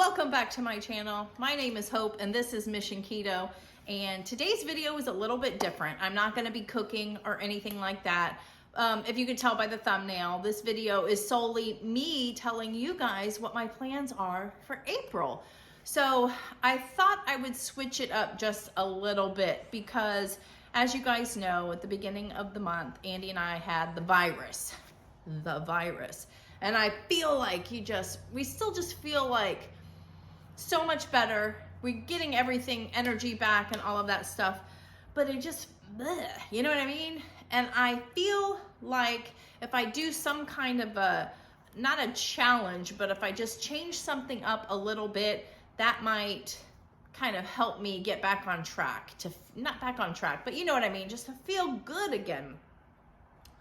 Welcome back to my channel. My name is Hope and this is MissionKeto. And today's video is a little bit different. I'm not going to be cooking or anything like that. If you could tell by the thumbnail, this video is solely me telling you guys what my plans are for April. So I thought I would switch it up just a little bit because, as you guys know, at the beginning of the month, Andy and I had the virus. And I feel like we still just feel like so much better. We're getting everything, energy back and all of that stuff, but it just, bleh, you know what I mean? And I feel like if I do some kind of not a challenge, but if I just change something up a little bit, that might kind of help me get back on track, not back on track, but you know what I mean? Just to feel good again.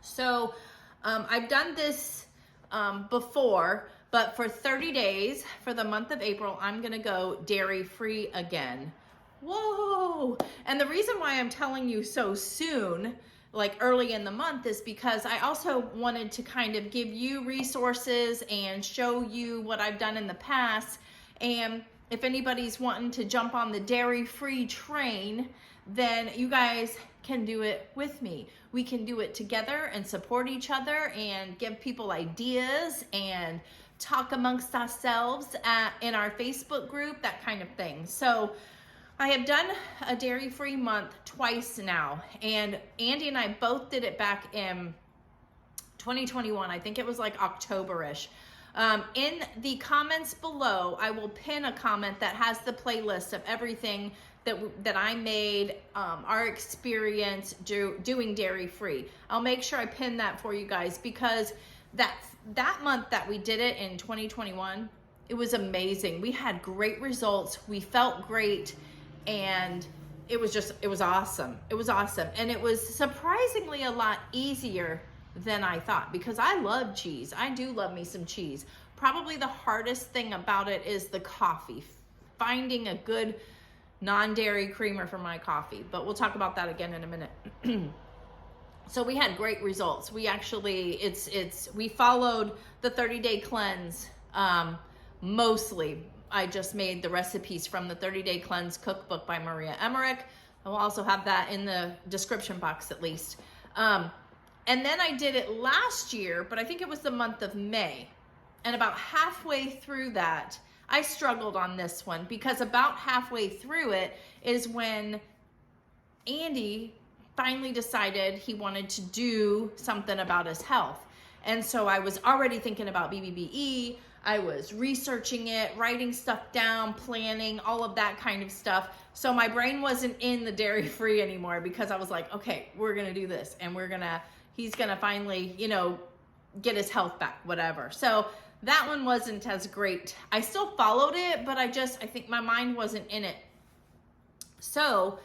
So I've done this before, but for 30 days for the month of April, I'm gonna go dairy-free again. Whoa! And the reason why I'm telling you so soon, like early in the month, is because I also wanted to kind of give you resources and show you what I've done in the past. And if anybody's wanting to jump on the dairy-free train, then you guys can do it with me. We can do it together and support each other and give people ideas and talk amongst ourselves in our Facebook group, that kind of thing. So I have done a dairy-free month twice now, and Andy and I both did it back in 2021. I think it was like October-ish. In the comments below, I will pin a comment that has the playlist of everything that I made, our experience doing dairy-free. I'll make sure I pin that for you guys, because that month that we did it in 2021, it was amazing. We had great results. We felt great, and it was awesome. It was awesome. And it was surprisingly a lot easier than I thought, because I love cheese. I do love me some cheese. Probably the hardest thing about it is the coffee, finding a good non-dairy creamer for my coffee, but we'll talk about that again in a minute. So we had great results. We actually, we followed the 30-day cleanse, mostly. I just made the recipes from the 30-day cleanse cookbook by Maria Emmerich. I will also have that in the description box at least. And then I did it last year, but I think it was the month of May. And about halfway through that, I struggled on this one, because about halfway through it is when Andy finally decided he wanted to do something about his health. And so I was already thinking about BBBE. I was researching it, writing stuff down, planning, all of that kind of stuff. So my brain wasn't in the dairy-free anymore, because I was like, okay, we're gonna do this, and he's gonna finally, get his health back, whatever. So that one wasn't as great. I still followed it, but I think my mind wasn't in it. So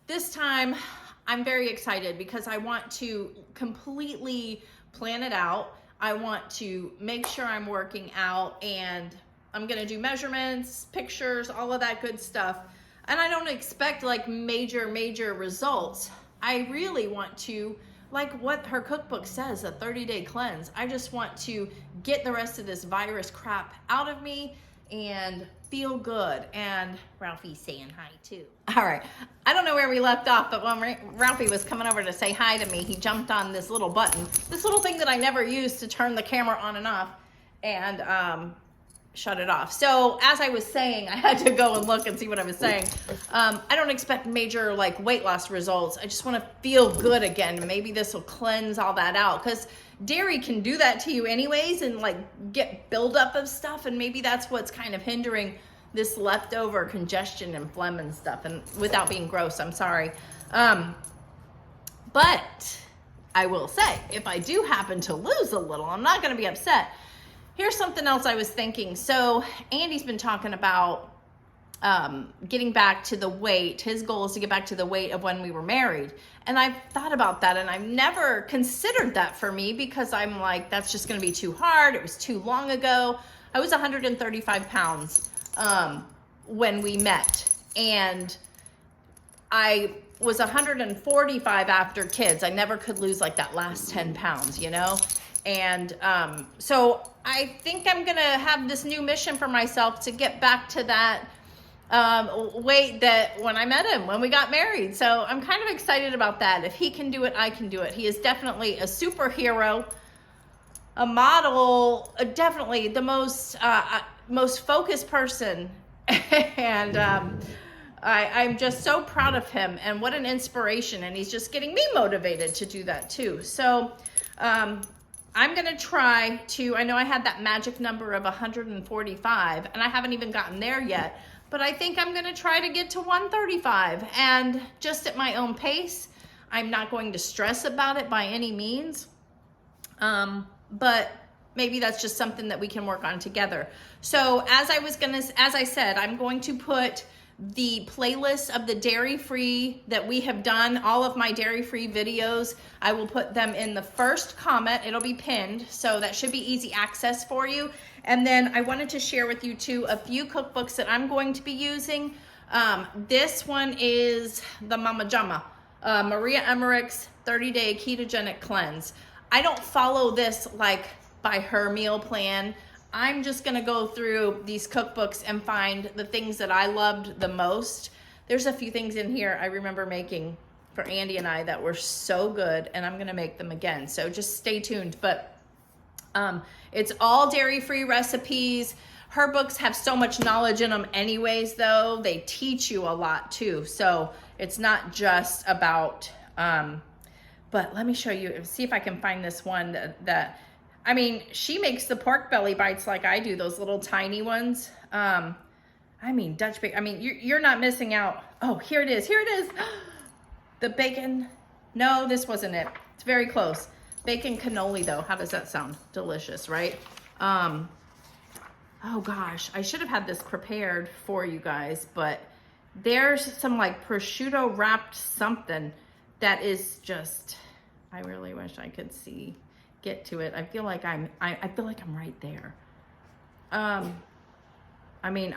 this time I'm very excited, because I want to completely plan it out. I want to make sure I'm working out, and I'm gonna do measurements, pictures, all of that good stuff. And I don't expect like major results. I really want to, like what her cookbook says, a 30-day cleanse. I just want to get the rest of this virus crap out of me and feel good. And Ralphie's saying hi too. All right, I don't know where we left off, but when Ralphie was coming over to say hi to me, he jumped on this little button, this little thing that I never use to turn the camera on and off, and shut it off. So as I was saying, I had to go and look and see what I was saying. I don't expect major like weight loss results. I just want to feel good again. Maybe this will cleanse all that out, because dairy can do that to you anyways, and like get buildup of stuff. And maybe that's what's kind of hindering this leftover congestion and phlegm and stuff. And without being gross, I'm sorry. But I will say, if I do happen to lose a little, I'm not going to be upset. Here's something else I was thinking. So Andy's been talking about getting back to the weight. His goal is to get back to the weight of when we were married. And I've thought about that, and I've never considered that for me, because I'm like, that's just gonna be too hard. It was too long ago. I was 135 pounds when we met, and I was 145 after kids. I never could lose like that last 10 pounds, And so I think I'm gonna have this new mission for myself to get back to that weight that when I met him, when we got married. So I'm kind of excited about that. If he can do it, I can do it. He is definitely a superhero, a model, definitely the most focused person. And I'm just so proud of him, and what an inspiration. And he's just getting me motivated to do that too. So I'm gonna try to, I know I had that magic number of 145 and I haven't even gotten there yet, but I think I'm gonna try to get to 135, and just at my own pace. I'm not going to stress about it by any means. But maybe that's just something that we can work on together. So as I said, I'm going to put the playlist of the dairy-free that we have done, all of my dairy-free videos. I will put them in the first comment. It'll be pinned, so that should be easy access for you. And then I wanted to share with you too a few cookbooks that I'm going to be using. This one is the Mama Jama, Maria Emmerich's 30-day ketogenic cleanse. I don't follow this like by her meal plan. I'm just gonna go through these cookbooks and find the things that I loved the most. There's a few things in here I remember making for Andy and I that were so good, and I'm gonna make them again. So just stay tuned. But it's all dairy-free recipes. Her books have so much knowledge in them anyways, though. They teach you a lot too. So it's not just about, but let me show you, see if I can find this one that I mean, she makes the pork belly bites like I do, those little tiny ones. I mean, Dutch bacon. I mean, you're not missing out. Oh, here it is. Here it is. The bacon. No, this wasn't it. It's very close. Bacon cannoli, though. How does that sound? Delicious, right? Oh, gosh. I should have had this prepared for you guys, but there's some, like, prosciutto wrapped something that is just, I really wish I could get to it. I feel like I'm right there. I mean,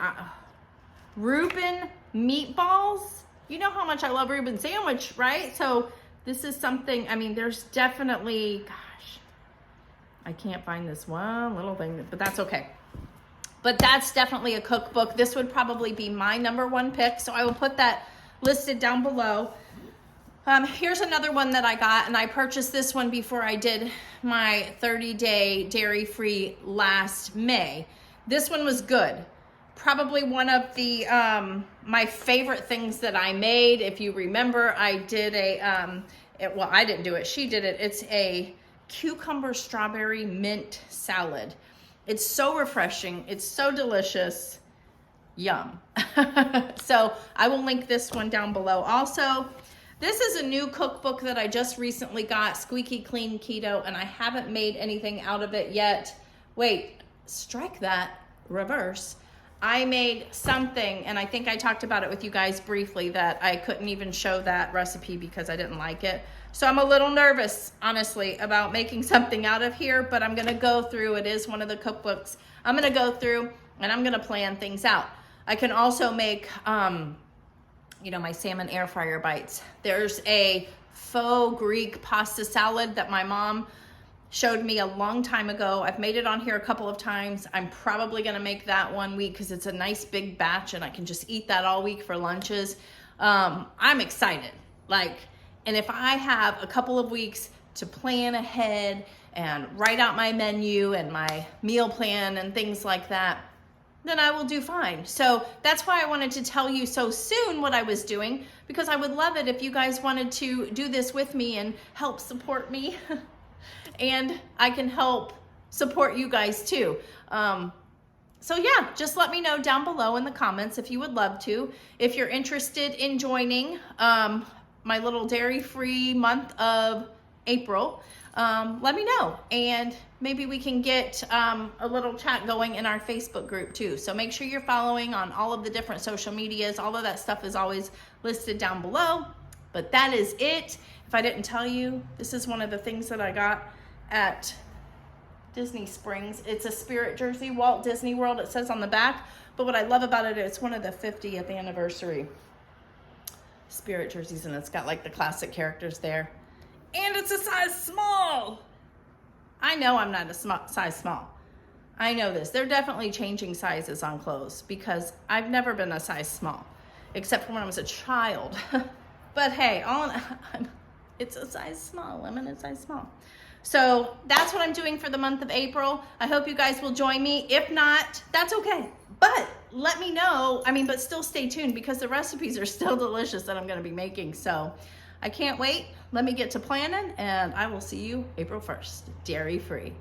Reuben meatballs. You know how much I love Reuben sandwich, right? So this is something, I mean, there's definitely, gosh, I can't find this one little thing, but that's okay. But that's definitely a cookbook. This would probably be my #1 pick. So I will put that listed down below. Here's another one that I got, and I purchased this one before I did my 30-day dairy-free last May. This one was good. Probably one of the my favorite things that I made. If you remember, I did well, I didn't do it. She did it. It's a cucumber strawberry mint salad. It's so refreshing. It's so delicious. Yum. So I will link this one down below also. This is a new cookbook that I just recently got, Squeaky Clean Keto, and I haven't made anything out of it yet. Wait, strike that, reverse. I made something, and I think I talked about it with you guys briefly, that I couldn't even show that recipe because I didn't like it. So I'm a little nervous, honestly, about making something out of here, but I'm gonna go through, it is one of the cookbooks. I'm gonna go through and I'm gonna plan things out. I can also make, you know, my salmon air fryer bites. There's a faux Greek pasta salad that my mom showed me a long time ago. I've made it on here a couple of times. I'm probably gonna make that one week because it's a nice big batch and I can just eat that all week for lunches. I'm excited. And if I have a couple of weeks to plan ahead and write out my menu and my meal plan and things like that, then I will do fine. So that's why I wanted to tell you so soon what I was doing, because I would love it if you guys wanted to do this with me and help support me. And I can help support you guys too. So yeah, just let me know down below in the comments if you would love to. If you're interested in joining my little dairy-free month of April, let me know, and maybe we can get a little chat going in our Facebook group too. So make sure you're following on all of the different social medias. All of that stuff is always listed down below. But that is it. If I didn't tell you, this is one of the things that I got at Disney Springs. It's a Spirit jersey, Walt Disney World, it says on the back. But what I love about it, it's one of the 50th anniversary Spirit jerseys, and it's got like the classic characters there. And it's a size small. I know I'm not a size small, I know this. They're definitely changing sizes on clothes because I've never been a size small, except for when I was a child. But hey, it's a size small, I'm in a size small. So that's what I'm doing for the month of April. I hope you guys will join me. If not, that's okay. But let me know, but still stay tuned because the recipes are still delicious that I'm gonna be making. So I can't wait. Let me get to planning and I will see you April 1st, dairy free.